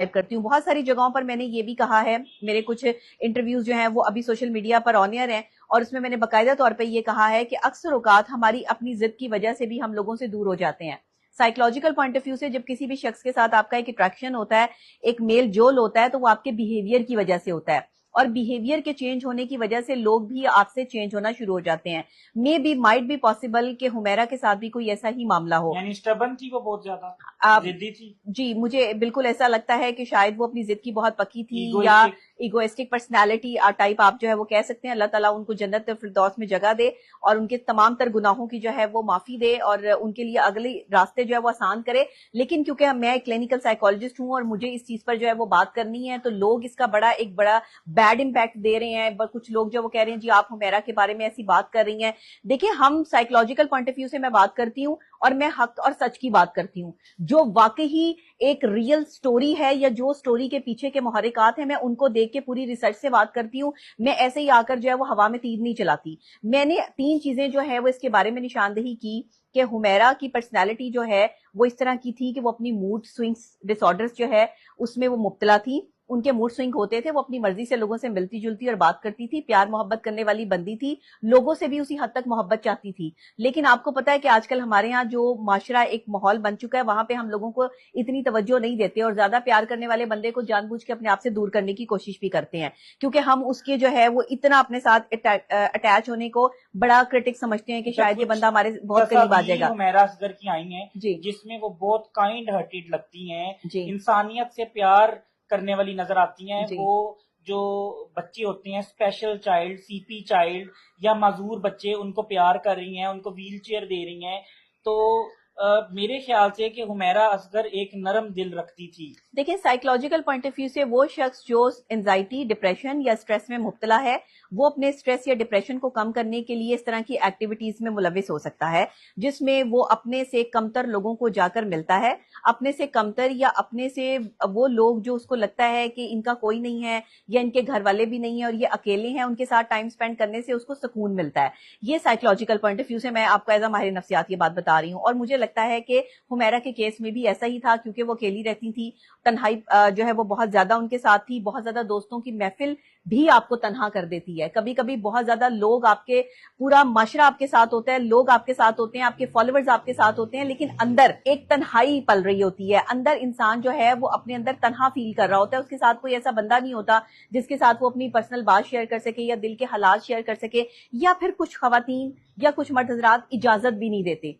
کرتی ہوں. بہت ساری جگہوں پر میں نے یہ بھی کہا ہے, میرے کچھ انٹرویوز جو ہیں وہ ابھی سوشل میڈیا پر آن ایئر ہیں, اور اس میں میں نے باقاعدہ طور پہ یہ کہا ہے کہ اکثر اوقات ہماری اپنی ضد کی وجہ سے بھی ہم لوگوں سے دور ہو جاتے ہیں. سائیکولوجیکل پوائنٹ آف ویو سے جب کسی بھی شخص کے ساتھ آپ کا ایک اٹریکشن ہوتا ہے, ایک میل جول ہوتا ہے, تو وہ آپ کے بیہیویئر کی وجہ سے ہوتا ہے, اور بیہیویئر کے چینج ہونے کی وجہ سے لوگ بھی آپ سے چینج ہونا شروع ہو جاتے ہیں. May be might be possible کہ حمیرہ کے ساتھ بھی کوئی ایسا ہی معاملہ ہو. یعنی اسٹبن تھی وہ, بہت زیادہ ضدی تھی. جی, مجھے بالکل ایسا لگتا ہے کہ شاید وہ اپنی ضد کی بہت پکی تھی, یا ایگوئسٹک ایگوئسٹک پرسنالٹی ٹائپ آپ جو ہے وہ کہہ سکتے ہیں. اللہ تعالیٰ ان کو جنت فردوس میں جگہ دے, اور ان کے تمام تر گناہوں کی جو ہے وہ معافی دے, اور ان کے لیے اگلے راستے جو ہے وہ آسان کرے. لیکن کیونکہ میں ایک کلینکل سائیکالوجسٹ ہوں اور مجھے اس چیز پر جو ہے وہ بات کرنی ہے, تو لوگ اس کا ایک بڑا بیڈ امپیکٹ دے رہے ہیں. کچھ لوگ جو وہ کہہ رہے ہیں جی آپ حمیرہ کے بارے میں ایسی بات کر رہی ہیں. دیکھیں, ہم سائیکولوجیکل پوائنٹ آف ویو سے میں بات کرتی ہوں, اور میں حق اور سچ کی بات کرتی ہوں. جو واقعی ایک ریئل سٹوری ہے, یا جو سٹوری کے پیچھے کے محرکات ہیں, میں ان کو دیکھ کے پوری ریسرچ سے بات کرتی ہوں. میں ایسے ہی آ کر جو ہے وہ ہوا میں تیر نہیں چلاتی. میں نے 3 چیزیں جو ہے وہ اس کے بارے میں نشاندہی کی کہ حمیرہ کی پرسنالٹی جو ہے وہ اس طرح کی تھی کہ وہ اپنی موڈ سوئنگز ڈس آرڈرز جو ہے اس میں وہ مبتلا تھی. ان کے موڈ سوئنگ ہوتے تھے, وہ اپنی مرضی سے لوگوں سے ملتی جلتی اور بات کرتی تھی, پیار محبت کرنے والی بندی تھی, لوگوں سے بھی اسی حد تک محبت چاہتی تھی. لیکن آپ کو پتا ہے کہ آج کل ہمارے ہاں جو معاشرہ ایک ماحول بن چکا ہے, وہاں پہ ہم لوگوں کو اتنی توجہ نہیں دیتے, اور زیادہ پیار کرنے والے بندے کو جان بوجھ کے اپنے آپ سے دور کرنے کی کوشش بھی کرتے ہیں, کیونکہ ہم اس کے جو ہے وہ اتنا اپنے ساتھ اٹیچ ہونے کو بڑا کرٹک سمجھتے ہیں کہ شاید یہ بندہ ہمارے بہت قریب آ جائے گا. حمیرہ اصغر کی آئی ہیں جی جس میں وہ بہت کائنڈ ہارٹیڈ لگتی ہیں, جی انسانیت سے پیار کرنے والی نظر آتی ہیں. جی وہ جو بچے ہوتے ہیں اسپیشل چائلڈ, سی پی چائلڈ یا معذور بچے, ان کو پیار کر رہی ہیں, ان کو ویل چیئر دے رہی ہیں. تو میرے خیال سے کہ حمیرہ اصغر ایک نرم دل رکھتی تھی. دیکھیں, سائیکولوجیکل پوائنٹ آف ویو سے وہ شخص جو انزائٹی, ڈپریشن یا اسٹریس میں مبتلا ہے, وہ اپنے اسٹریس یا ڈپریشن کو کم کرنے کے لیے اس طرح کی ایکٹیویٹیز میں ملوث ہو سکتا ہے, جس میں وہ اپنے سے کمتر لوگوں کو جا کر ملتا ہے. اپنے سے کمتر یا اپنے سے وہ لوگ جو اس کو لگتا ہے کہ ان کا کوئی نہیں ہے, یا ان کے گھر والے بھی نہیں ہیں اور یہ اکیلے ہیں, ان کے ساتھ ٹائم سپینڈ کرنے سے اس کو سکون ملتا ہے. یہ سائیکولوجیکل پوائنٹ آف ویو سے میں آپ کو ایز اے ماہر نفسیات یہ بات بتا رہی ہوں. اور مجھے لگتا ہے کہ حمیرہ کے کیس میں بھی ایسا ہی تھا, کیونکہ وہ اکیلی رہتی تھی, تنہائی جو ہے وہ بہت زیادہ ان کے ساتھ تھی. بہت زیادہ دوستوں کی محفل بھی آپ کو تنہا کر دیتی ہے. کبھی کبھی بہت زیادہ لوگ آپ کے, پورا معاشرہ آپ کے ساتھ ہوتا ہے, لوگ آپ کے ساتھ ہوتے ہیں, آپ کے فالوورز آپ کے ساتھ ہوتے ہیں, لیکن اندر ایک تنہائی پل رہی ہوتی ہے. اندر انسان جو ہے وہ اپنے اندر تنہا فیل کر رہا ہوتا ہے, اس کے ساتھ کوئی ایسا بندہ نہیں ہوتا جس کے ساتھ وہ اپنی پرسنل بات شیئر کر سکے, یا دل کے حالات شیئر کر سکے, یا پھر کچھ خواتین یا کچھ مرد حضرات اجازت بھی نہیں دیتے.